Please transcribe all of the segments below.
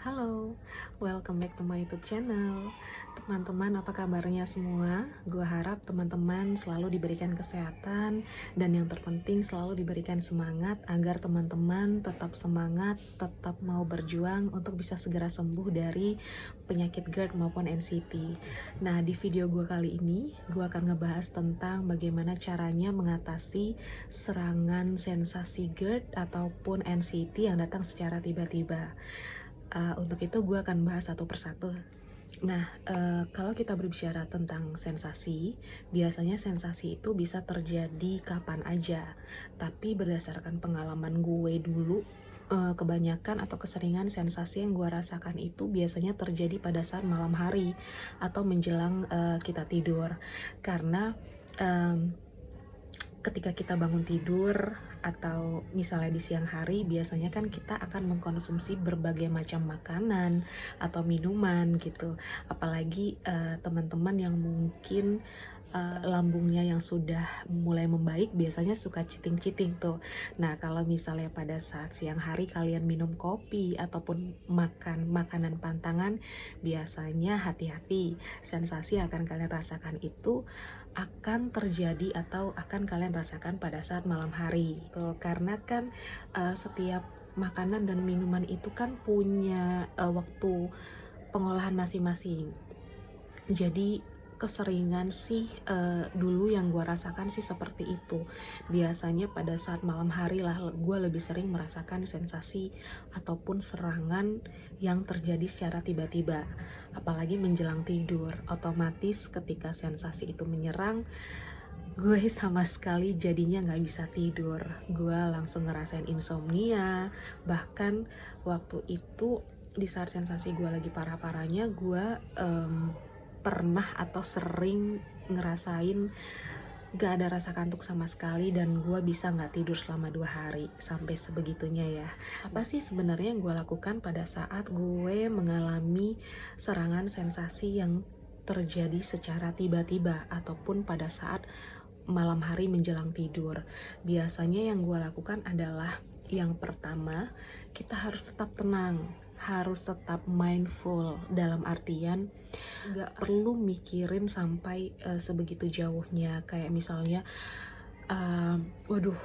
Halo, welcome back to my YouTube channel. Teman-teman, apa kabarnya semua? Gue harap teman-teman selalu diberikan kesehatan dan yang terpenting selalu diberikan semangat agar teman-teman tetap semangat, tetap mau berjuang untuk bisa segera sembuh dari penyakit GERD maupun NCT. Nah, di video gue kali ini, gue akan ngebahas tentang bagaimana caranya mengatasi serangan sensasi GERD ataupun NCT yang datang secara tiba-tiba. Untuk itu gue akan bahas satu persatu. Nah, kalau kita berbicara tentang sensasi, biasanya sensasi itu bisa terjadi kapan aja. Tapi berdasarkan pengalaman gue dulu, kebanyakan atau keseringan sensasi yang gue rasakan itu biasanya terjadi pada saat malam hari atau menjelang kita tidur. Karena ketika kita bangun tidur atau misalnya di siang hari, biasanya kan kita akan mengkonsumsi berbagai macam makanan atau minuman gitu. Apalagi teman-teman yang mungkin lambungnya yang sudah mulai membaik biasanya suka cheating-cheating tuh. Nah, kalau misalnya pada saat siang hari kalian minum kopi ataupun makan makanan pantangan, biasanya hati-hati. Sensasi yang akan kalian rasakan itu akan terjadi atau akan kalian rasakan pada saat malam hari. Tuh, karena kan setiap makanan dan minuman itu kan punya waktu pengolahan masing-masing. Jadi keseringan sih dulu yang gue rasakan sih seperti itu. Biasanya pada saat malam hari lah gue lebih sering merasakan sensasi ataupun serangan yang terjadi secara tiba-tiba. Apalagi menjelang tidur, otomatis ketika sensasi itu menyerang, gue sama sekali jadinya nggak bisa tidur. Gue langsung ngerasain insomnia. Bahkan waktu itu di saat sensasi gue lagi parah-parahnya, gue pernah atau sering ngerasain gak ada rasa kantuk sama sekali dan gue bisa gak tidur selama 2 hari. Sampai sebegitunya ya. Apa sih sebenarnya yang gue lakukan pada saat gue mengalami serangan sensasi yang terjadi secara tiba-tiba ataupun pada saat malam hari menjelang tidur? Biasanya yang gue lakukan adalah yang pertama, kita harus tetap tenang, harus tetap mindful, dalam artian nggak perlu mikirin sampai sebegitu jauhnya. Kayak misalnya waduh,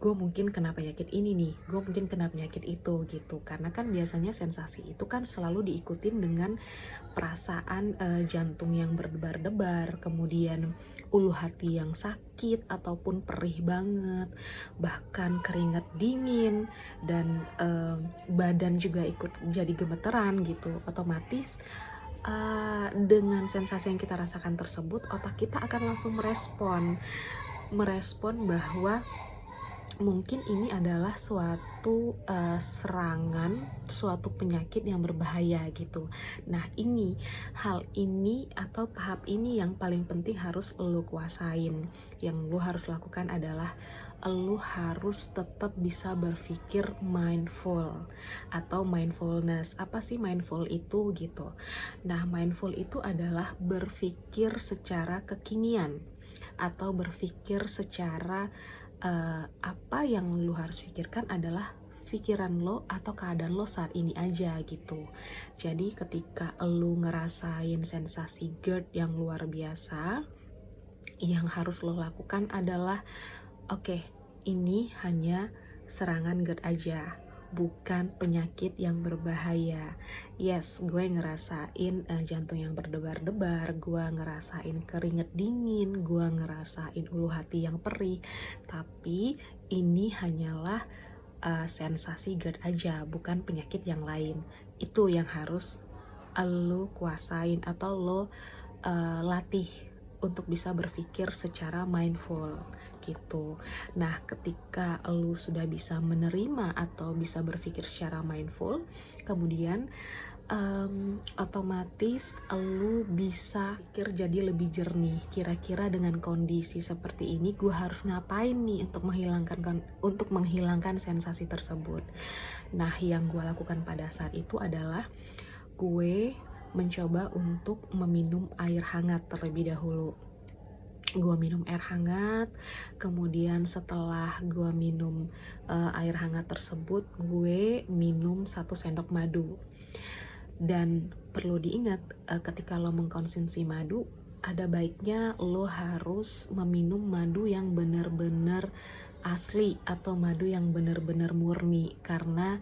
gue mungkin kena penyakit ini nih, gue mungkin kena penyakit itu gitu. Karena kan biasanya sensasi itu kan selalu diikutin dengan perasaan jantung yang berdebar-debar, kemudian ulu hati yang sakit ataupun perih banget, bahkan keringat dingin, dan badan juga ikut jadi gemeteran gitu. Otomatis dengan sensasi yang kita rasakan tersebut, otak kita akan langsung merespon bahwa mungkin ini adalah suatu serangan, suatu penyakit yang berbahaya gitu. Nah, hal ini atau tahap ini yang paling penting harus lo kuasain. Yang lo harus lakukan adalah lo harus tetap bisa berpikir mindful atau mindfulness. Apa sih mindful itu gitu? Nah, mindful itu adalah berpikir secara kekinian atau berpikir secara apa yang lu harus pikirkan adalah pikiran lo atau keadaan lo saat ini aja gitu. Jadi ketika lu ngerasain sensasi GERD yang luar biasa, yang harus lo lakukan adalah oke, ini hanya serangan GERD aja, bukan penyakit yang berbahaya. Yes, gue ngerasain jantung yang berdebar-debar, gue ngerasain keringet dingin, gue ngerasain ulu hati yang perih. Tapi ini hanyalah sensasi GERD aja, bukan penyakit yang lain. Itu yang harus lo kuasain atau lo latih untuk bisa berpikir secara mindful gitu. Nah, ketika lu sudah bisa menerima atau bisa berpikir secara mindful, kemudian otomatis lu bisa pikir jadi lebih jernih. Kira-kira dengan kondisi seperti ini gue harus ngapain nih untuk menghilangkan sensasi tersebut. Nah, yang gue lakukan pada saat itu adalah gue mencoba untuk meminum air hangat terlebih dahulu. Gua minum air hangat, kemudian setelah gua minum air hangat tersebut, gue minum 1 sendok madu. Dan perlu diingat, ketika lo mengkonsumsi madu, ada baiknya lo harus meminum madu yang benar-benar asli atau madu yang benar-benar murni, karena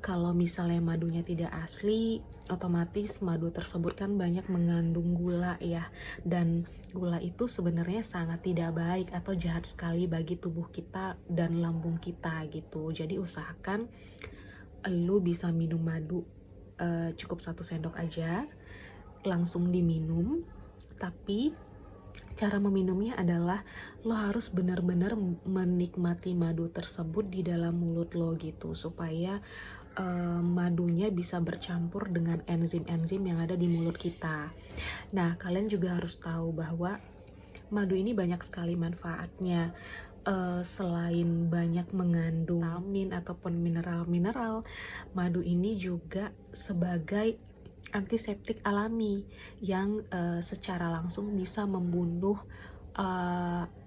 kalau misalnya madunya tidak asli, otomatis madu tersebut kan banyak mengandung gula ya, dan gula itu sebenarnya sangat tidak baik atau jahat sekali bagi tubuh kita dan lambung kita gitu. Jadi usahakan lu bisa minum madu cukup 1 sendok aja, langsung diminum. Tapi cara meminumnya adalah lo harus benar-benar menikmati madu tersebut di dalam mulut lo gitu, supaya madunya bisa bercampur dengan enzim-enzim yang ada di mulut kita. Nah, kalian juga harus tahu bahwa madu ini banyak sekali manfaatnya. Selain banyak mengandung vitamin ataupun mineral-mineral, madu ini juga sebagai antiseptik alami yang secara langsung bisa membunuh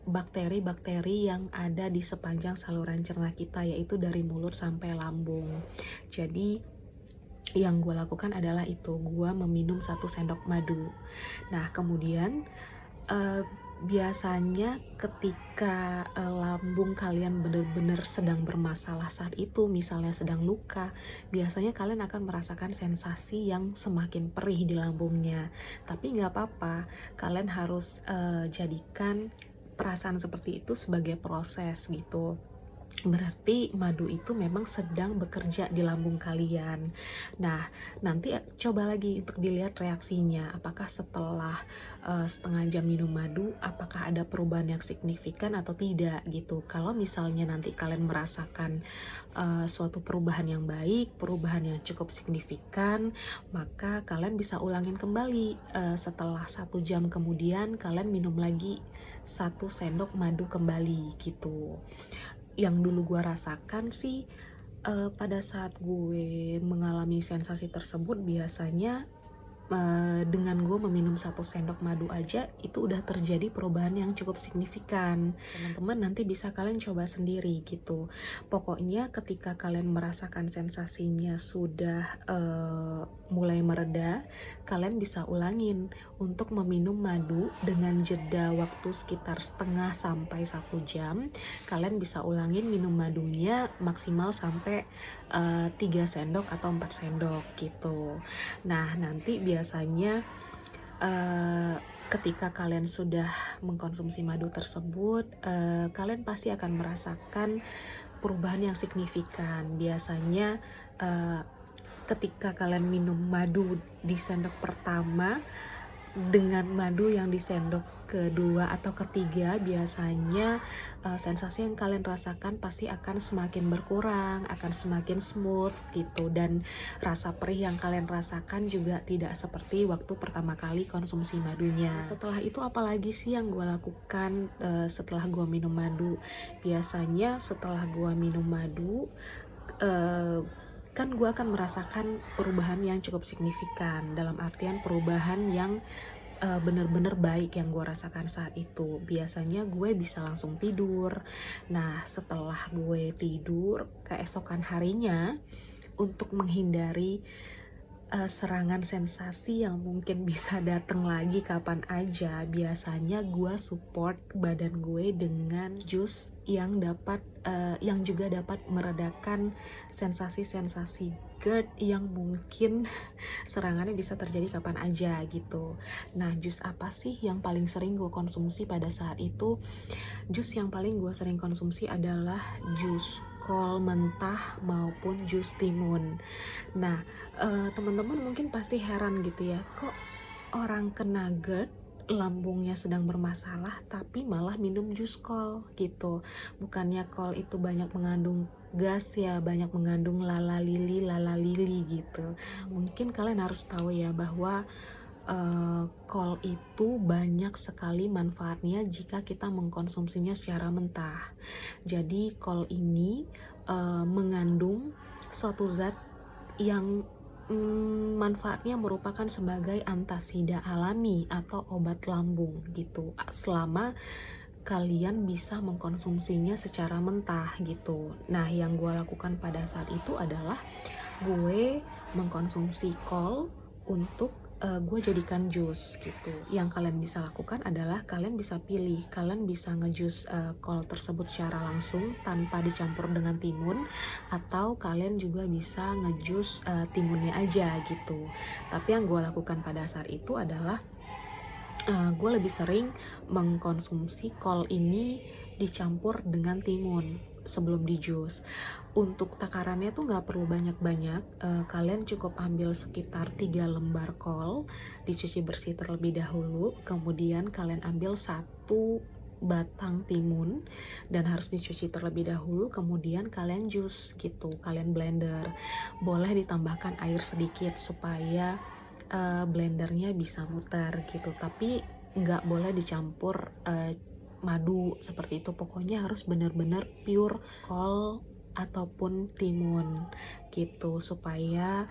bakteri-bakteri yang ada di sepanjang saluran cerna kita, yaitu dari mulut sampai lambung. Jadi yang gue lakukan adalah itu, gue meminum 1 sendok madu. Nah, kemudian biasanya ketika lambung kalian benar-benar sedang bermasalah saat itu, misalnya sedang luka, biasanya kalian akan merasakan sensasi yang semakin perih di lambungnya. Tapi nggak apa-apa, kalian harus jadikan perasaan seperti itu sebagai proses gitu. Berarti madu itu memang sedang bekerja di lambung kalian. Nah, nanti coba lagi untuk dilihat reaksinya. Apakah setelah setengah jam minum madu, apakah ada perubahan yang signifikan atau tidak gitu. Kalau misalnya nanti kalian merasakan suatu perubahan yang baik, perubahan yang cukup signifikan, maka kalian bisa ulangin kembali. Setelah 1 jam kemudian, kalian minum lagi 1 sendok madu kembali gitu. Yang dulu gue rasakan sih, pada saat gue mengalami sensasi tersebut, biasanya dengan gue meminum 1 sendok madu aja itu udah terjadi perubahan yang cukup signifikan. Teman-teman nanti bisa kalian coba sendiri gitu. Pokoknya ketika kalian merasakan sensasinya sudah mulai mereda, kalian bisa ulangin untuk meminum madu dengan jeda waktu sekitar setengah sampai 1 jam. Kalian bisa ulangin minum madunya maksimal sampai 3 sendok atau 4 sendok gitu. Nah, nanti biasanya ketika kalian sudah mengkonsumsi madu tersebut, kalian pasti akan merasakan perubahan yang signifikan. Biasanya ketika kalian minum madu di sendok pertama dengan madu yang di sendok kedua atau ketiga, biasanya sensasi yang kalian rasakan pasti akan semakin berkurang, akan semakin smooth gitu, dan rasa perih yang kalian rasakan juga tidak seperti waktu pertama kali konsumsi madunya. Setelah itu apalagi sih yang gue lakukan setelah gue minum madu? Biasanya setelah gue minum madu, kan gue akan merasakan perubahan yang cukup signifikan, dalam artian perubahan yang bener-bener baik yang gue rasakan saat itu. Biasanya gue bisa langsung tidur. Nah, setelah gue tidur, keesokan harinya, untuk menghindari serangan sensasi yang mungkin bisa datang lagi kapan aja, biasanya gue support badan gue dengan jus yang juga dapat meredakan sensasi-sensasi GERD yang mungkin serangannya bisa terjadi kapan aja gitu. Nah, jus apa sih yang paling sering gue konsumsi pada saat itu? Jus yang paling gue sering konsumsi adalah jus kol mentah maupun jus timun. Nah, teman-teman mungkin pasti heran gitu ya, kok orang kena GERD, lambungnya sedang bermasalah tapi malah minum jus kol gitu. Bukannya kol itu banyak mengandung gas ya, banyak mengandung lala lili gitu. Mungkin kalian harus tahu ya bahwa kol itu banyak sekali manfaatnya jika kita mengkonsumsinya secara mentah. Jadi kol ini mengandung suatu zat yang manfaatnya merupakan sebagai antasida alami atau obat lambung gitu, selama kalian bisa mengkonsumsinya secara mentah gitu. Nah, yang gue lakukan pada saat itu adalah gue mengkonsumsi kol untuk gue jadikan jus gitu. Yang kalian bisa lakukan adalah kalian bisa pilih, kalian bisa ngejus kol tersebut secara langsung tanpa dicampur dengan timun, atau kalian juga bisa ngejus timunnya aja gitu. Tapi yang gue lakukan pada saat itu adalah gue lebih sering mengkonsumsi kol ini dicampur dengan timun sebelum di jus. Untuk takarannya tuh nggak perlu banyak-banyak, kalian cukup ambil sekitar 3 lembar kol, dicuci bersih terlebih dahulu, kemudian kalian ambil 1 batang timun dan harus dicuci terlebih dahulu, kemudian kalian jus gitu, kalian blender. Boleh ditambahkan air sedikit supaya blendernya bisa muter gitu, tapi nggak boleh dicampur madu seperti itu. Pokoknya harus benar-benar pure kol ataupun timun gitu, supaya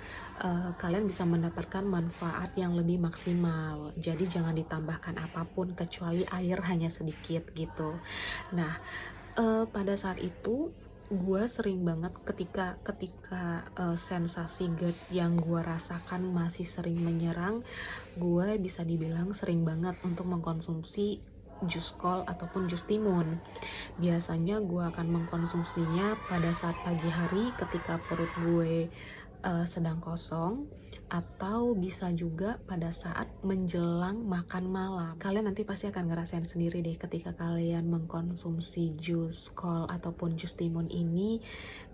kalian bisa mendapatkan manfaat yang lebih maksimal. Jadi jangan ditambahkan apapun kecuali air hanya sedikit gitu. Nah, pada saat itu gue sering banget ketika sensasi GERD yang gue rasakan masih sering menyerang, gue bisa dibilang sering banget untuk mengkonsumsi jus kol ataupun jus timun. Biasanya gue akan mengkonsumsinya pada saat pagi hari ketika perut gue sedang kosong, atau bisa juga pada saat menjelang makan malam. Kalian nanti pasti akan ngerasain sendiri deh ketika kalian mengkonsumsi jus kol ataupun jus timun ini,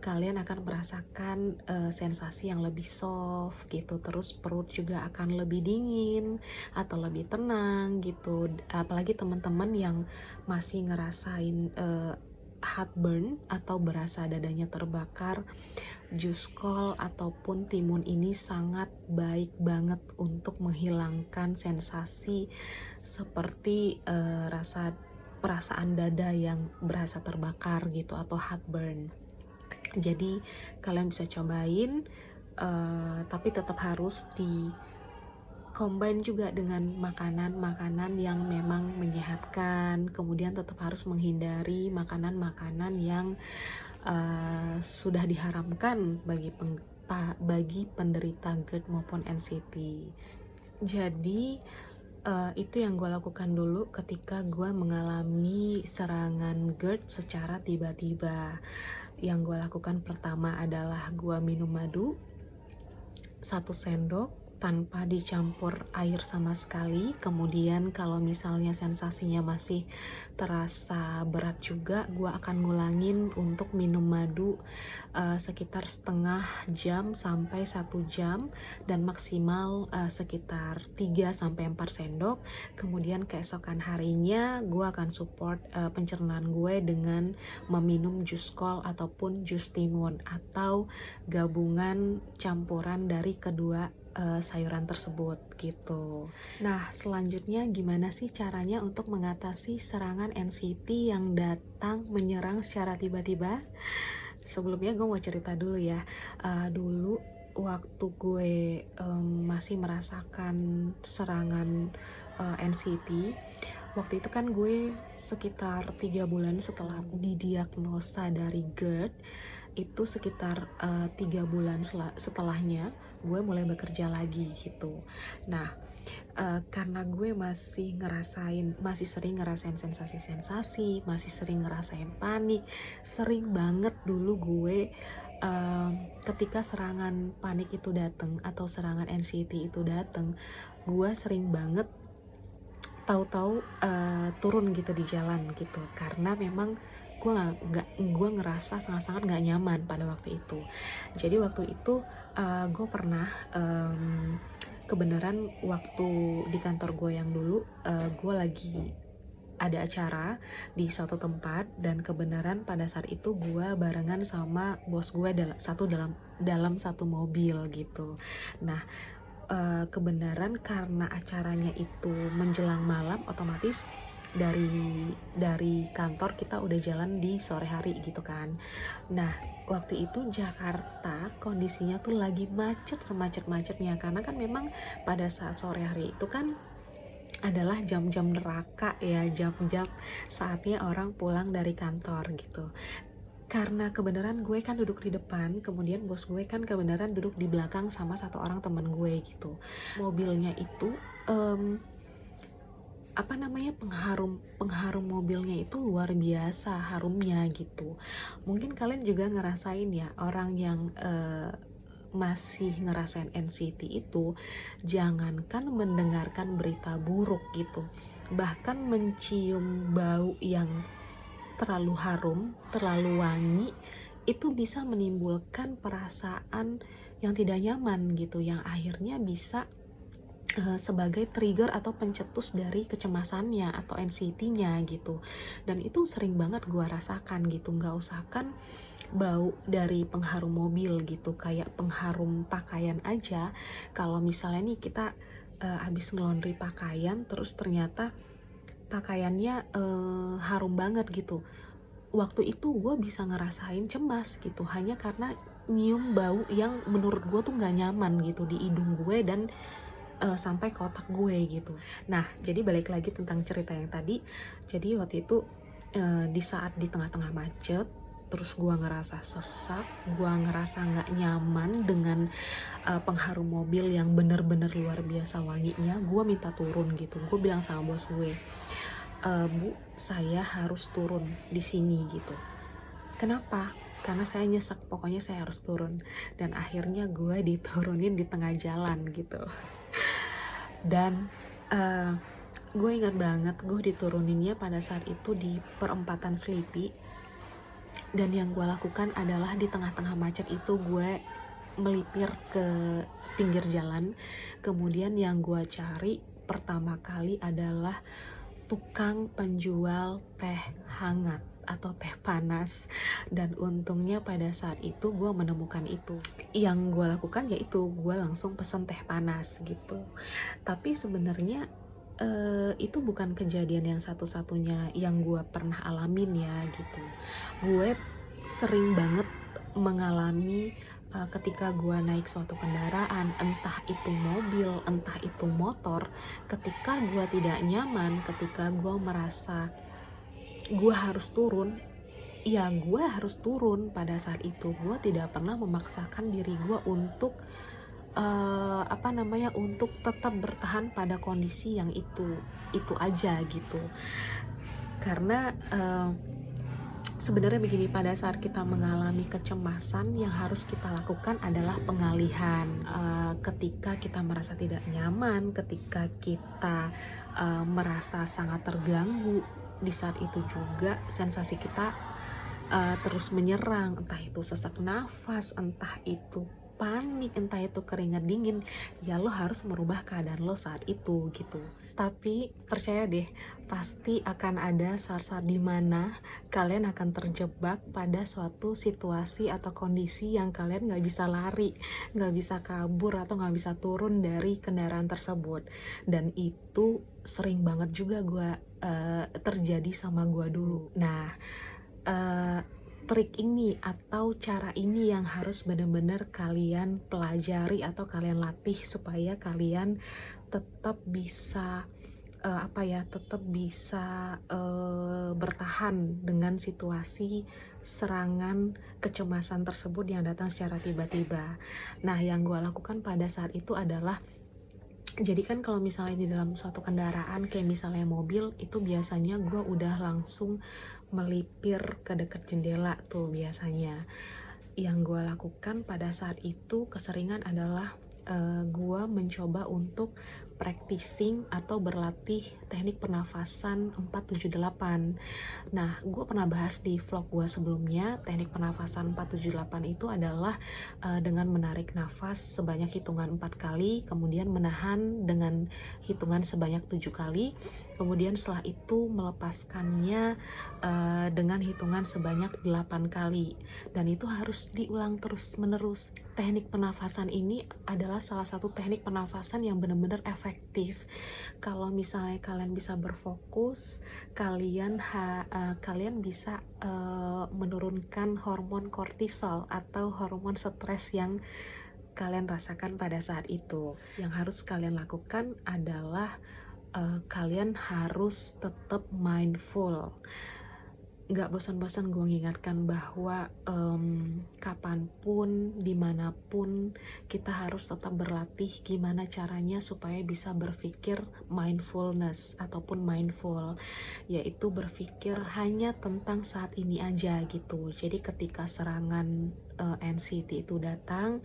kalian akan merasakan sensasi yang lebih soft gitu, terus perut juga akan lebih dingin atau lebih tenang gitu. Apalagi teman-teman yang masih ngerasain heartburn atau berasa dadanya terbakar, jus kol ataupun timun ini sangat baik banget untuk menghilangkan sensasi seperti perasaan dada yang berasa terbakar gitu atau heartburn. Jadi kalian bisa cobain, tapi tetap harus di combine juga dengan makanan-makanan yang memang menyehatkan. Kemudian tetap harus menghindari makanan-makanan yang sudah diharamkan bagi penderita GERD maupun NCT. Jadi itu yang gue lakukan dulu ketika gue mengalami serangan GERD secara tiba-tiba. Yang gue lakukan pertama adalah gue minum madu 1 sendok tanpa dicampur air sama sekali. Kemudian kalau misalnya sensasinya masih terasa berat juga, gue akan ngulangin untuk minum madu sekitar setengah jam sampai 1 jam, dan maksimal sekitar 3-4 sendok. Kemudian keesokan harinya gue akan support pencernaan gue dengan meminum jus kol ataupun jus timun, atau gabungan campuran dari kedua sayuran tersebut gitu. Nah, selanjutnya gimana sih caranya untuk mengatasi serangan NCT yang datang menyerang secara tiba-tiba? Sebelumnya gue mau cerita dulu ya. Dulu waktu gue masih merasakan serangan NCT, waktu itu kan gue sekitar 3 bulan setelah didiagnosa dari GERD, itu sekitar 3 bulan setelahnya gue mulai bekerja lagi gitu. Nah, karena gue masih sering ngerasain sensasi-sensasi, masih sering ngerasain panik, sering banget dulu gue ketika serangan panik itu datang atau serangan NCT itu datang, gue sering banget tahu-tahu turun gitu di jalan gitu, karena memang gue ngerasa sangat-sangat nggak nyaman pada waktu itu. Jadi waktu itu gue pernah kebenaran waktu di kantor gue yang dulu, gue lagi ada acara di suatu tempat, dan kebenaran pada saat itu gue barengan sama bos gue dalam satu mobil gitu. Nah, kebenaran karena acaranya itu menjelang malam, otomatis dari kantor kita udah jalan di sore hari gitu kan. Nah, waktu itu Jakarta kondisinya tuh lagi macet semacet-macetnya, karena kan memang pada saat sore hari itu kan adalah jam-jam neraka ya, jam-jam saatnya orang pulang dari kantor gitu. Karena kebenaran gue kan duduk di depan, kemudian bos gue kan kebenaran duduk di belakang sama satu orang temen gue gitu. Mobilnya itu pengharum mobilnya itu luar biasa harumnya gitu. Mungkin kalian juga ngerasain ya, orang yang masih ngerasain NCT itu jangankan mendengarkan berita buruk gitu, bahkan mencium bau yang terlalu harum, terlalu wangi, itu bisa menimbulkan perasaan yang tidak nyaman gitu, yang akhirnya bisa sebagai trigger atau pencetus dari kecemasannya atau anxiety-nya gitu. Dan itu sering banget gue rasakan gitu, nggak usahkan bau dari pengharum mobil gitu, kayak pengharum pakaian aja. Kalau misalnya nih kita habis ngelondri pakaian, terus ternyata pakaiannya harum banget gitu, waktu itu gue bisa ngerasain cemas gitu, hanya karena nyium bau yang menurut gue tuh nggak nyaman gitu di hidung gue dan sampai ke otak gue gitu. Nah, jadi balik lagi tentang cerita yang tadi. Jadi waktu itu di saat di tengah-tengah macet, terus gue ngerasa sesak, gue ngerasa nggak nyaman dengan pengharum mobil yang bener-bener luar biasa wanginya. Gue minta turun gitu. Gue bilang sama bos gue, Bu, saya harus turun di sini gitu. Kenapa? Karena saya nyesek, pokoknya saya harus turun. Dan akhirnya gue diturunin di tengah jalan gitu. Dan gue ingat banget gue dituruninnya pada saat itu di perempatan Sleepy. Dan yang gue lakukan adalah di tengah-tengah macet itu gue melipir ke pinggir jalan. Kemudian yang gue cari pertama kali adalah tukang penjual teh hangat atau teh panas. Dan untungnya pada saat itu gue menemukan itu. Yang gue lakukan yaitu gue langsung pesen teh panas gitu. Tapi sebenarnya itu bukan kejadian yang satu-satunya yang gue pernah alamin ya gitu. Gue sering banget mengalami ketika gue naik suatu kendaraan, entah itu mobil, entah itu motor, ketika gue tidak nyaman, ketika gue merasa gue harus turun, ya gue harus turun. Pada saat itu gue tidak pernah memaksakan diri gue untuk untuk tetap bertahan pada kondisi yang itu aja gitu. Karena sebenarnya begini, pada saat kita mengalami kecemasan, yang harus kita lakukan adalah pengalihan. Ketika kita merasa tidak nyaman, ketika kita merasa sangat terganggu, di saat itu juga sensasi kita terus menyerang, entah itu sesak nafas, entah itu panik, entah itu keringat dingin, ya lo harus merubah keadaan lo saat itu gitu. Tapi percaya deh, pasti akan ada saat-saat dimana kalian akan terjebak pada suatu situasi atau kondisi yang kalian gak bisa lari, gak bisa kabur, atau gak bisa turun dari kendaraan tersebut. Dan itu sering banget juga terjadi sama gue dulu. Nah, trik ini atau cara ini yang harus benar-benar kalian pelajari atau kalian latih supaya kalian tetap bisa bertahan dengan situasi serangan kecemasan tersebut yang datang secara tiba-tiba. Nah, yang gue lakukan pada saat itu adalah, jadi kan kalau misalnya di dalam suatu kendaraan kayak misalnya mobil, itu biasanya gue udah langsung melipir ke dekat jendela tuh biasanya. Yang gue lakukan pada saat itu keseringan adalah gue mencoba untuk practicing atau berlatih teknik pernafasan 478. Nah, gue pernah bahas di vlog gue sebelumnya, teknik pernafasan 478 itu adalah dengan menarik nafas sebanyak hitungan 4 kali, kemudian menahan dengan hitungan sebanyak 7 kali, Kemudian setelah itu melepaskannya dengan hitungan sebanyak 8 kali. Dan itu harus diulang terus-menerus. Teknik pernafasan ini adalah salah satu teknik pernafasan yang benar-benar efektif. Kalau misalnya kalian bisa berfokus, kalian bisa menurunkan hormon kortisol atau hormon stres yang kalian rasakan pada saat itu. Yang harus kalian lakukan adalah kalian harus tetap mindful. Nggak bosan-bosan gue mengingatkan bahwa kapanpun, dimanapun, kita harus tetap berlatih gimana caranya supaya bisa berpikir mindfulness ataupun mindful, yaitu berpikir hanya tentang saat ini aja gitu. Jadi ketika serangan anxiety itu datang,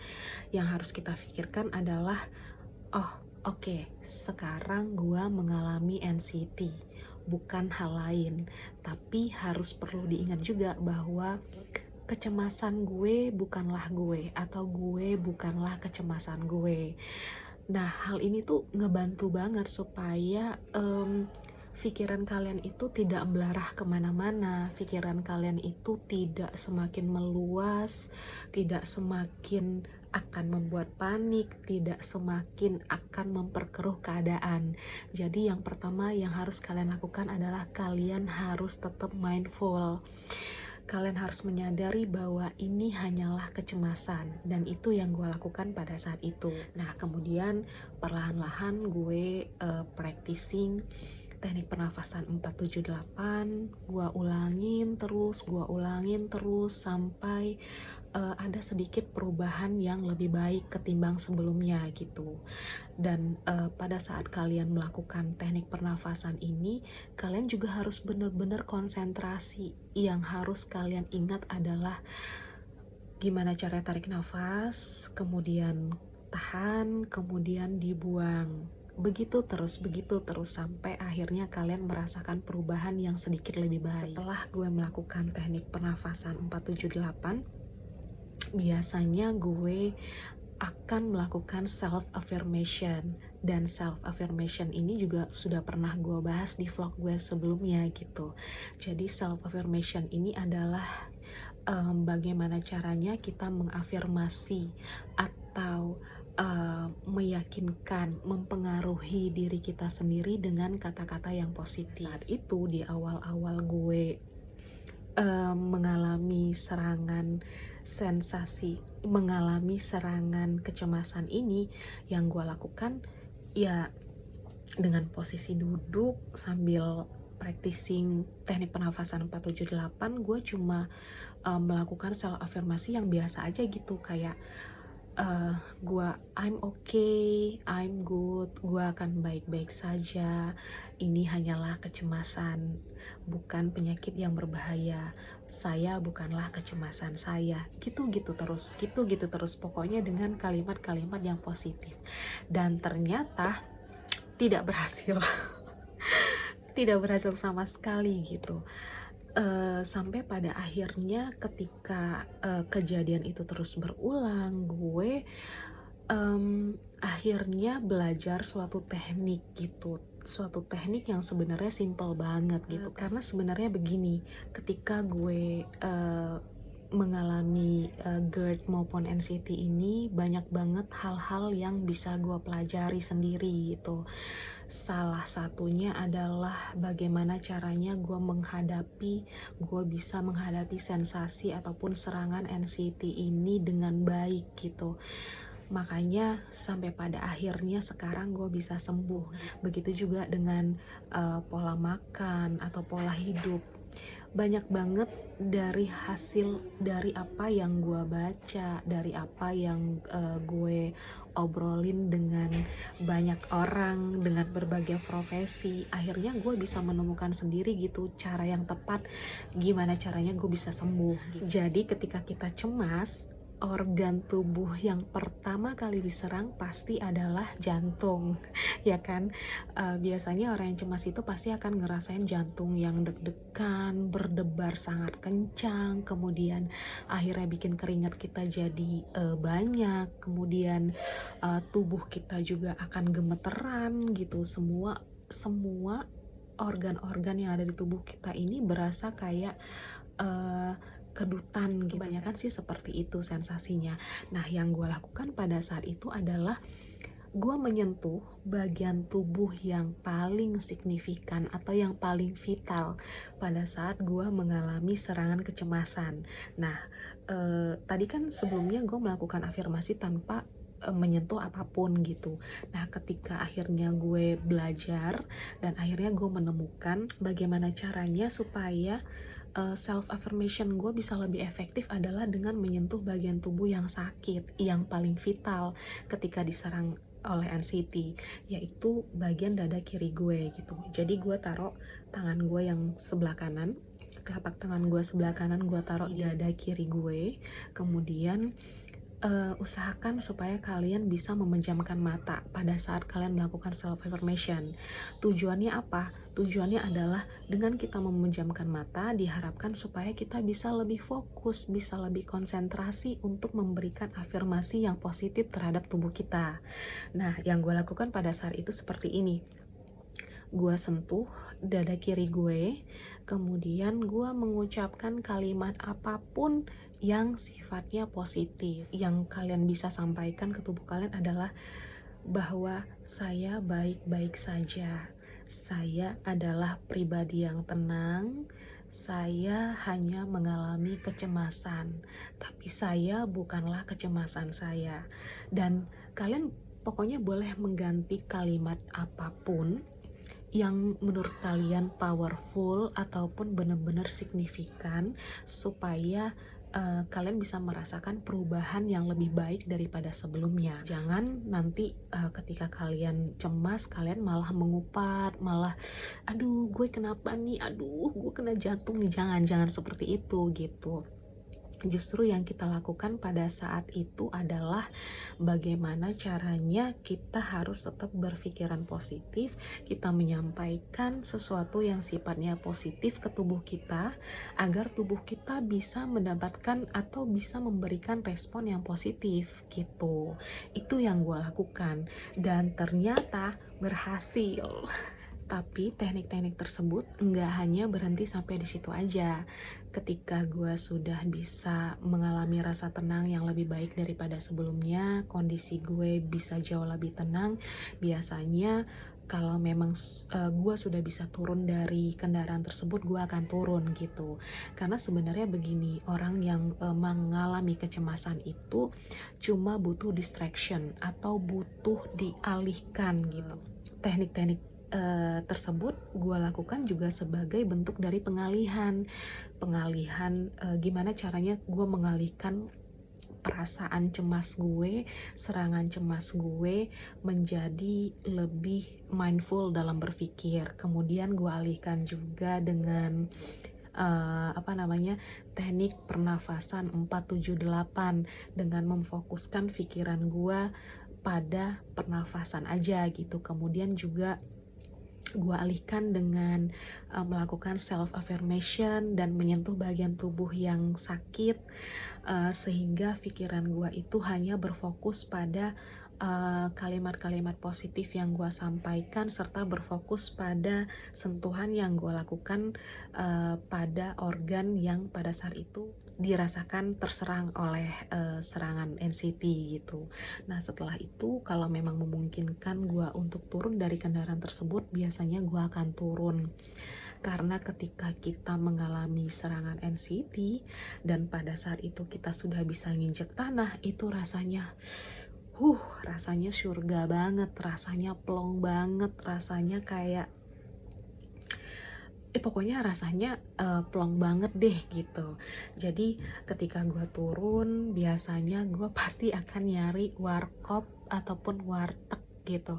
yang harus kita pikirkan adalah, oh oke, sekarang gua mengalami anxiety, bukan hal lain. Tapi harus perlu diingat juga bahwa kecemasan gue bukanlah gue, atau gue bukanlah kecemasan gue. Nah, hal ini tuh ngebantu banget supaya pikiran kalian itu tidak melarah kemana-mana, pikiran kalian itu tidak semakin meluas, tidak semakin akan membuat panik, tidak semakin akan memperkeruh keadaan. Jadi yang pertama yang harus kalian lakukan adalah kalian harus tetap mindful. Kalian harus menyadari bahwa ini hanyalah kecemasan, dan itu yang gue lakukan pada saat itu. Nah, kemudian perlahan-lahan gue practicing teknik pernafasan 478, gue ulangin terus sampai ada sedikit perubahan yang lebih baik ketimbang sebelumnya gitu. Dan pada saat kalian melakukan teknik pernafasan ini, kalian juga harus benar-benar konsentrasi. Yang harus kalian ingat adalah gimana cara tarik nafas, kemudian tahan, kemudian dibuang. Begitu terus sampai akhirnya kalian merasakan perubahan yang sedikit lebih baik. Setelah gue melakukan teknik pernafasan 478, biasanya gue akan melakukan self affirmation, dan self affirmation ini juga sudah pernah gue bahas di vlog gue sebelumnya gitu. Jadi self affirmation ini adalah bagaimana caranya kita mengafirmasi atau meyakinkan, mempengaruhi diri kita sendiri dengan kata-kata yang positif. Saat itu di awal-awal gue mengalami serangan kecemasan ini, yang gue lakukan ya dengan posisi duduk sambil practicing teknik pernafasan 478, gue cuma melakukan self afirmasi yang biasa aja gitu, kayak I'm okay, I'm good, gue akan baik-baik saja, ini hanyalah kecemasan, bukan penyakit yang berbahaya, saya bukanlah kecemasan saya, gitu terus, pokoknya dengan kalimat-kalimat yang positif. Dan ternyata tidak berhasil tidak berhasil sama sekali gitu. Sampai pada akhirnya ketika kejadian itu terus berulang, gue akhirnya belajar suatu teknik gitu, suatu teknik yang sebenarnya simple banget gitu. Karena sebenarnya begini, ketika gue mengalami GERD maupun anxiety ini, banyak banget hal-hal yang bisa gue pelajari sendiri gitu. Salah satunya adalah bagaimana caranya gue bisa menghadapi sensasi ataupun serangan anxiety ini dengan baik gitu. Makanya sampai pada akhirnya sekarang gue bisa sembuh. Begitu juga dengan pola makan atau pola hidup. Banyak banget dari hasil dari apa yang gue baca, dari apa yang gue obrolin dengan banyak orang, dengan berbagai profesi, akhirnya gue bisa menemukan sendiri gitu cara yang tepat gimana caranya gue bisa sembuh gitu. Jadi ketika kita cemas, organ tubuh yang pertama kali diserang pasti adalah jantung, ya kan? Biasanya orang yang cemas itu pasti akan ngerasain jantung yang deg-degan, berdebar sangat kencang, kemudian akhirnya bikin keringat kita jadi banyak, kemudian tubuh kita juga akan gemeteran gitu, semua organ-organ yang ada di tubuh kita ini berasa kayak kedutan gitu. Kebanyakan sih seperti itu sensasinya. Nah, yang gue lakukan pada saat itu adalah gue menyentuh bagian tubuh yang paling signifikan atau yang paling vital pada saat gue mengalami serangan kecemasan. Nah, tadi kan sebelumnya gue melakukan afirmasi tanpa menyentuh apapun gitu. Nah, ketika akhirnya gue belajar dan akhirnya gue menemukan bagaimana caranya supaya self affirmation gue bisa lebih efektif adalah dengan menyentuh bagian tubuh yang sakit, yang paling vital ketika diserang oleh anxiety, yaitu bagian dada kiri gue gitu. Jadi gue taruh tangan gue yang sebelah kanan, telapak tangan gue sebelah kanan gue taruh di dada kiri gue, kemudian usahakan supaya kalian bisa memejamkan mata pada saat kalian melakukan self affirmation. Tujuannya apa? Tujuannya adalah dengan kita memejamkan mata diharapkan supaya kita bisa lebih fokus, bisa lebih konsentrasi untuk memberikan afirmasi yang positif terhadap tubuh kita. Nah, yang gue lakukan pada saat itu seperti ini. Gue sentuh dada kiri gue, kemudian gue mengucapkan kalimat apapun yang sifatnya positif. Yang kalian bisa sampaikan ke tubuh kalian adalah bahwa saya baik-baik saja, saya adalah pribadi yang tenang, saya hanya mengalami kecemasan, tapi saya bukanlah kecemasan saya. Dan kalian pokoknya boleh mengganti kalimat apapun yang menurut kalian powerful ataupun benar-benar signifikan supaya kalian bisa merasakan perubahan yang lebih baik daripada sebelumnya. Jangan nanti ketika kalian cemas kalian malah mengupat, malah aduh gue kenapa nih, aduh gue kena jantung nih. Jangan seperti itu gitu. Justru yang kita lakukan pada saat itu adalah bagaimana caranya kita harus tetap berpikiran positif, kita menyampaikan sesuatu yang sifatnya positif ke tubuh kita agar tubuh kita bisa mendapatkan atau bisa memberikan respon yang positif gitu. Itu yang gue lakukan dan ternyata berhasil. Tapi teknik-teknik tersebut nggak hanya berhenti sampai di situ aja. Ketika gue sudah bisa mengalami rasa tenang yang lebih baik daripada sebelumnya, kondisi gue bisa jauh lebih tenang. Biasanya kalau memang gue sudah bisa turun dari kendaraan tersebut, gue akan turun gitu. Karena sebenarnya begini, orang yang mengalami kecemasan itu cuma butuh distraction atau butuh dialihkan gitu. Teknik-teknik tersebut gue lakukan juga sebagai bentuk dari pengalihan gimana caranya gue mengalihkan perasaan cemas gue, serangan cemas gue menjadi lebih mindful dalam berpikir. Kemudian gue alihkan juga dengan teknik pernafasan 478 dengan memfokuskan pikiran gue pada pernafasan aja gitu. Kemudian juga gue alihkan dengan melakukan self affirmation dan menyentuh bagian tubuh yang sakit, sehingga pikiran gue itu hanya berfokus pada kalimat-kalimat positif yang gue sampaikan serta berfokus pada sentuhan yang gue lakukan pada organ yang pada saat itu dirasakan terserang oleh serangan anxiety gitu. Nah, setelah itu kalau memang memungkinkan gue untuk turun dari kendaraan tersebut, biasanya gue akan turun. Karena ketika kita mengalami serangan anxiety dan pada saat itu kita sudah bisa nginjek tanah, itu rasanya surga banget, rasanya plong banget, rasanya kayak pokoknya rasanya plong banget deh gitu. Jadi ketika gue turun, biasanya gue pasti akan nyari warkop ataupun warteg gitu.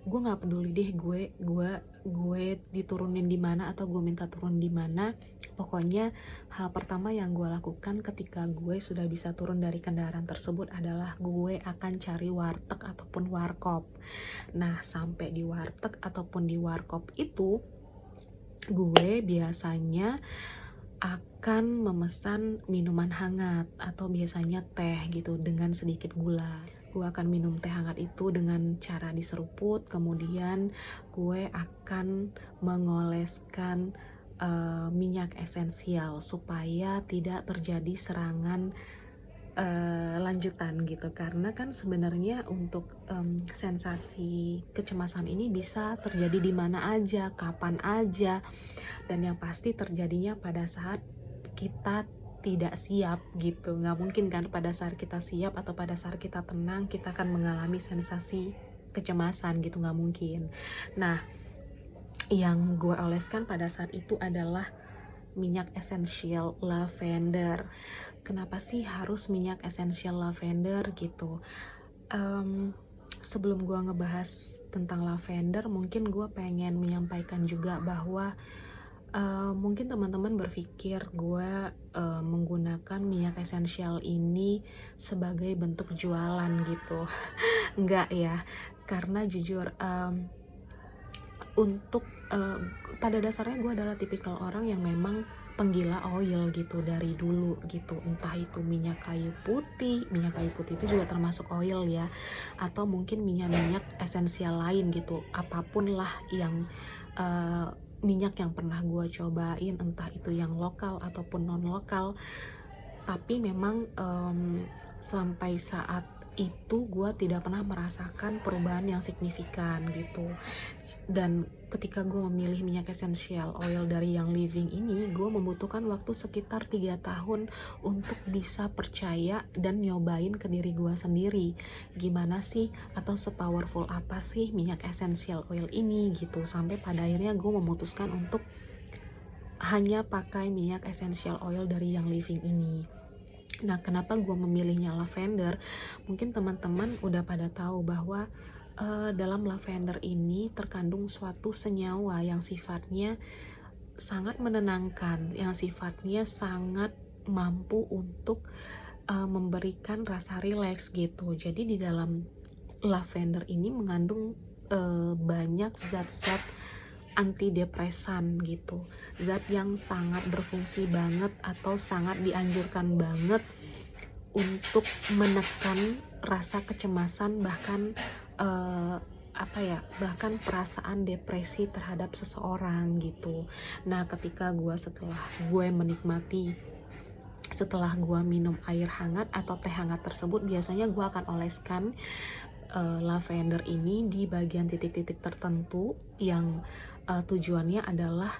Gue nggak peduli deh gue diturunin di mana atau gue minta turun di mana. Pokoknya hal pertama yang gue lakukan ketika gue sudah bisa turun dari kendaraan tersebut adalah gue akan cari warteg ataupun warkop. Nah, sampai di warteg ataupun di warkop itu gue biasanya akan memesan minuman hangat atau biasanya teh gitu dengan sedikit gula. gue akan minum teh hangat itu dengan cara diseruput, kemudian gue akan mengoleskan minyak esensial supaya tidak terjadi serangan lanjutan gitu, karena kan sebenarnya untuk sensasi kecemasan ini bisa terjadi di mana aja, kapan aja, dan yang pasti terjadinya pada saat kita tidak siap gitu. Nggak mungkin kan pada saat kita siap atau pada saat kita tenang kita akan mengalami sensasi kecemasan gitu, nggak mungkin. Nah, yang gue oleskan pada saat itu adalah minyak esensial lavender. Kenapa sih harus minyak esensial lavender gitu? Sebelum gue ngebahas tentang lavender, mungkin gue pengen menyampaikan juga bahwa mungkin teman-teman berpikir gue menggunakan minyak esensial ini sebagai bentuk jualan gitu. Enggak ya, karena jujur untuk pada dasarnya gue adalah tipikal orang yang memang penggila oil gitu dari dulu gitu, entah itu minyak kayu putih itu juga termasuk oil ya, atau mungkin minyak esensial lain gitu, apapun lah yang minyak yang pernah gue cobain, entah itu yang lokal ataupun non lokal, tapi memang sampai saat itu gue tidak pernah merasakan perubahan yang signifikan gitu. Dan ketika gue memilih minyak esensial oil dari Young Living ini, gue membutuhkan waktu sekitar 3 tahun untuk bisa percaya dan nyobain ke diri gue sendiri gimana sih atau sepowerful apa sih minyak esensial oil ini gitu, sampai pada akhirnya gue memutuskan untuk hanya pakai minyak esensial oil dari Young Living ini. Nah, kenapa gue memilihnya lavender? Mungkin teman-teman udah pada tahu bahwa dalam lavender ini terkandung suatu senyawa yang sifatnya sangat menenangkan, yang sifatnya sangat mampu untuk memberikan rasa rileks gitu. Jadi di dalam lavender ini mengandung banyak zat-zat antidepresan gitu, zat yang sangat berfungsi banget atau sangat dianjurkan banget untuk menekan rasa kecemasan, bahkan bahkan perasaan depresi terhadap seseorang gitu. Nah, ketika setelah gue minum air hangat atau teh hangat tersebut, biasanya gue akan oleskan lavender ini di bagian titik-titik tertentu yang tujuannya adalah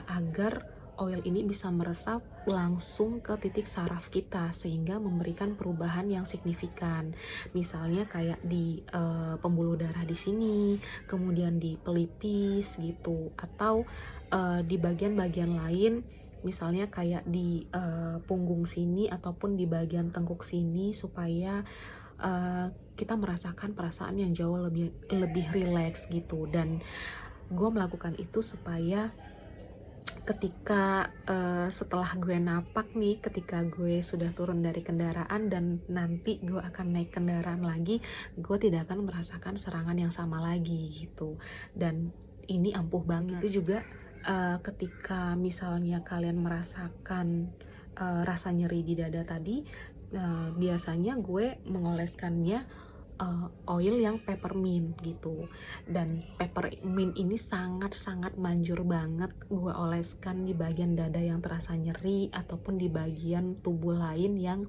agar oil ini bisa meresap langsung ke titik saraf kita sehingga memberikan perubahan yang signifikan. Misalnya kayak di pembuluh darah di sini, kemudian di pelipis gitu, atau di bagian-bagian lain, misalnya kayak di punggung sini ataupun di bagian tengkuk sini, supaya kita merasakan perasaan yang jauh lebih rileks gitu. Dan gue melakukan itu supaya ketika setelah gue napak nih, ketika gue sudah turun dari kendaraan dan nanti gue akan naik kendaraan lagi, gue tidak akan merasakan serangan yang sama lagi gitu. Dan ini ampuh banget. Itu juga ketika misalnya kalian merasakan rasa nyeri di dada tadi, biasanya gue mengoleskannya oil yang peppermint gitu. Dan peppermint ini sangat-sangat manjur banget gue oleskan di bagian dada yang terasa nyeri ataupun di bagian tubuh lain yang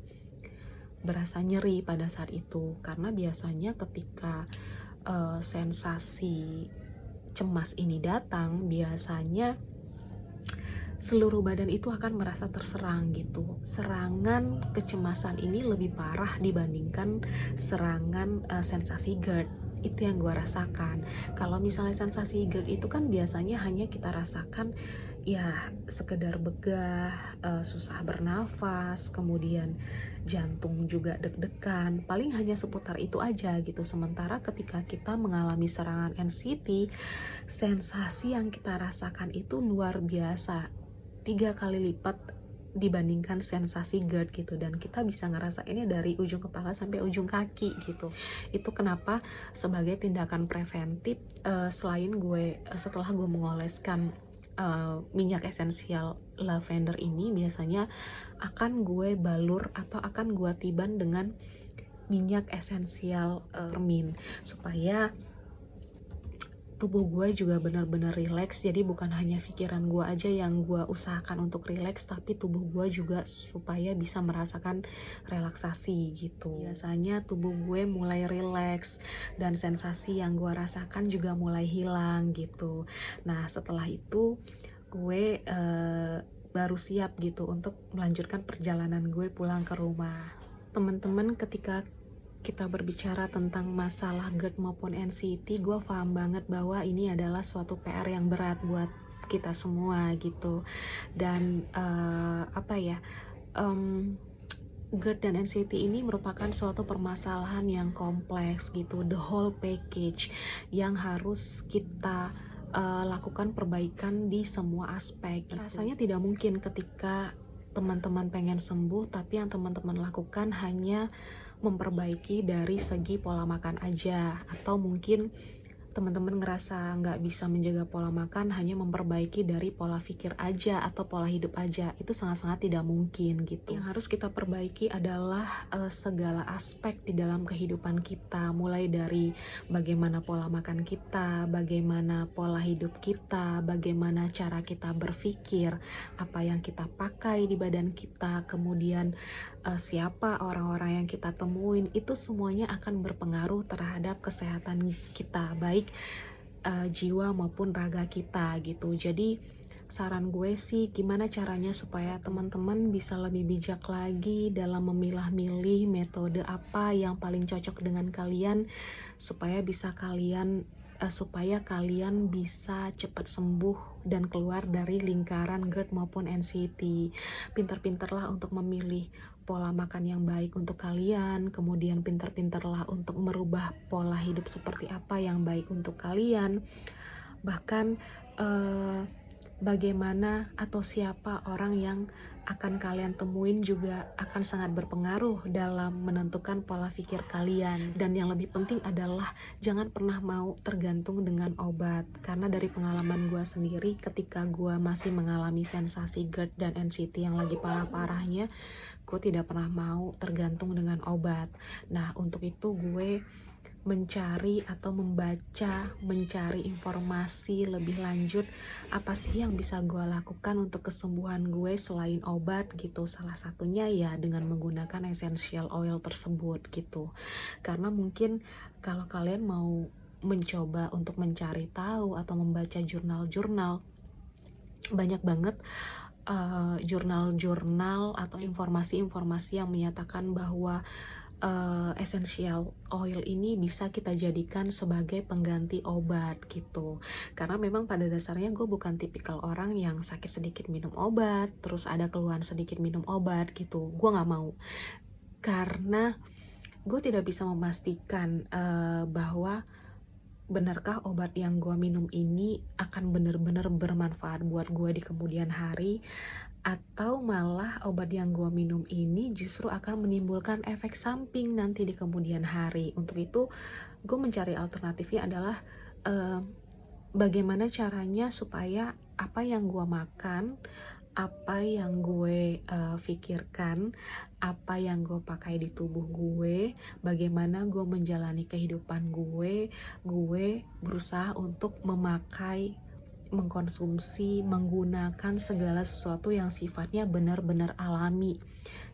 berasa nyeri pada saat itu, karena biasanya ketika sensasi cemas ini datang, biasanya seluruh badan itu akan merasa terserang gitu. Serangan kecemasan ini lebih parah dibandingkan serangan sensasi GERD. Itu yang gue rasakan. Kalau misalnya sensasi GERD itu kan biasanya hanya kita rasakan ya sekedar begah, susah bernafas, kemudian jantung juga deg-degan, paling hanya seputar itu aja gitu. Sementara ketika kita mengalami serangan NCT, sensasi yang kita rasakan itu luar biasa, 3 kali lipat dibandingkan sensasi GERD gitu. Dan kita bisa ngerasainnya dari ujung kepala sampai ujung kaki gitu. Itu kenapa sebagai tindakan preventif, selain setelah gue mengoleskan minyak esensial lavender ini, biasanya akan gue balur atau akan gue tiban dengan minyak esensial mint supaya tubuh gue juga benar-benar rileks. Jadi bukan hanya pikiran gue aja yang gue usahakan untuk rileks, tapi tubuh gue juga supaya bisa merasakan relaksasi gitu. Biasanya tubuh gue mulai rileks dan sensasi yang gue rasakan juga mulai hilang gitu. Nah setelah itu gue baru siap gitu untuk melanjutkan perjalanan gue pulang ke rumah. Teman-teman, ketika kita berbicara tentang masalah GERD maupun NCT, gue paham banget bahwa ini adalah suatu PR yang berat buat kita semua gitu. Dan GERD dan NCT ini merupakan suatu permasalahan yang kompleks gitu, the whole package yang harus kita lakukan perbaikan di semua aspek gitu. Rasanya tidak mungkin ketika teman-teman pengen sembuh tapi yang teman-teman lakukan hanya memperbaiki dari segi pola makan aja, atau mungkin teman-teman ngerasa nggak bisa menjaga pola makan hanya memperbaiki dari pola pikir aja atau pola hidup aja. Itu sangat-sangat tidak mungkin gitu. Yang harus kita perbaiki adalah segala aspek di dalam kehidupan kita, mulai dari bagaimana pola makan kita, bagaimana pola hidup kita, bagaimana cara kita berpikir, apa yang kita pakai di badan kita, kemudian siapa orang-orang yang kita temuin, itu semuanya akan berpengaruh terhadap kesehatan kita, baik jiwa maupun raga kita gitu. Jadi saran gue sih gimana caranya supaya teman-teman bisa lebih bijak lagi dalam memilah-milih metode apa yang paling cocok dengan kalian supaya kalian bisa cepat sembuh dan keluar dari lingkaran GERD maupun NCT. Pintar-pintarlah untuk memilih pola makan yang baik untuk kalian, kemudian pintar-pintarlah untuk merubah pola hidup seperti apa yang baik untuk kalian. Bahkan bagaimana atau siapa orang yang akan kalian temuin juga akan sangat berpengaruh dalam menentukan pola pikir kalian. Dan yang lebih penting adalah jangan pernah mau tergantung dengan obat, karena dari pengalaman gue sendiri ketika gue masih mengalami sensasi GERD dan NCT yang lagi parah-parahnya, gue tidak pernah mau tergantung dengan obat. Nah untuk itu gue mencari informasi lebih lanjut apa sih yang bisa gue lakukan untuk kesembuhan gue selain obat gitu. Salah satunya ya dengan menggunakan essential oil tersebut gitu. Karena mungkin kalau kalian mau mencoba untuk mencari tahu atau membaca jurnal-jurnal, banyak banget jurnal-jurnal atau informasi-informasi yang menyatakan bahwa essential oil ini bisa kita jadikan sebagai pengganti obat gitu. Karena memang pada dasarnya gue bukan tipikal orang yang sakit sedikit minum obat, terus ada keluhan sedikit minum obat gitu. Gue gak mau, karena gue tidak bisa memastikan bahwa benarkah obat yang gue minum ini akan benar-benar bermanfaat buat gue di kemudian hari, atau malah obat yang gue minum ini justru akan menimbulkan efek samping nanti di kemudian hari. Untuk itu gue mencari alternatifnya adalah bagaimana caranya supaya apa yang gue makan, apa yang gue pikirkan, apa yang gue pakai di tubuh gue, bagaimana gue menjalani kehidupan gue berusaha untuk mengkonsumsi, menggunakan segala sesuatu yang sifatnya benar-benar alami,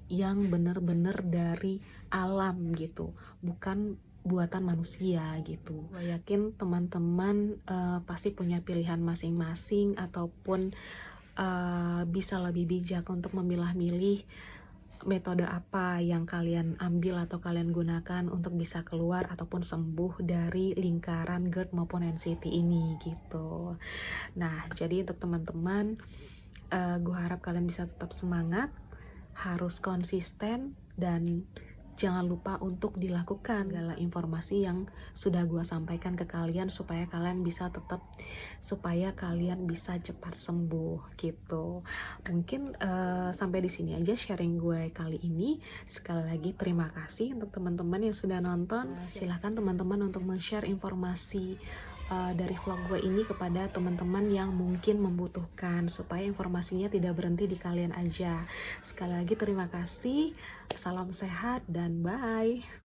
yang benar-benar dari alam gitu, bukan buatan manusia gitu. Gue yakin teman-teman pasti punya pilihan masing-masing ataupun bisa lebih bijak untuk memilah-milih metode apa yang kalian ambil atau kalian gunakan untuk bisa keluar ataupun sembuh dari lingkaran GERD maupun NCT ini gitu. Nah jadi untuk teman-teman, gue harap kalian bisa tetap semangat, harus konsisten, dan jangan lupa untuk dilakukan segala informasi yang sudah gue sampaikan ke kalian supaya kalian bisa cepat sembuh gitu. Mungkin sampai di sini aja sharing gue kali ini. Sekali lagi terima kasih untuk teman-teman yang sudah nonton. Silahkan teman-teman untuk men-share informasi dari vlog gue ini kepada teman-teman yang mungkin membutuhkan, supaya informasinya tidak berhenti di kalian aja. Sekali lagi terima kasih, salam sehat dan bye.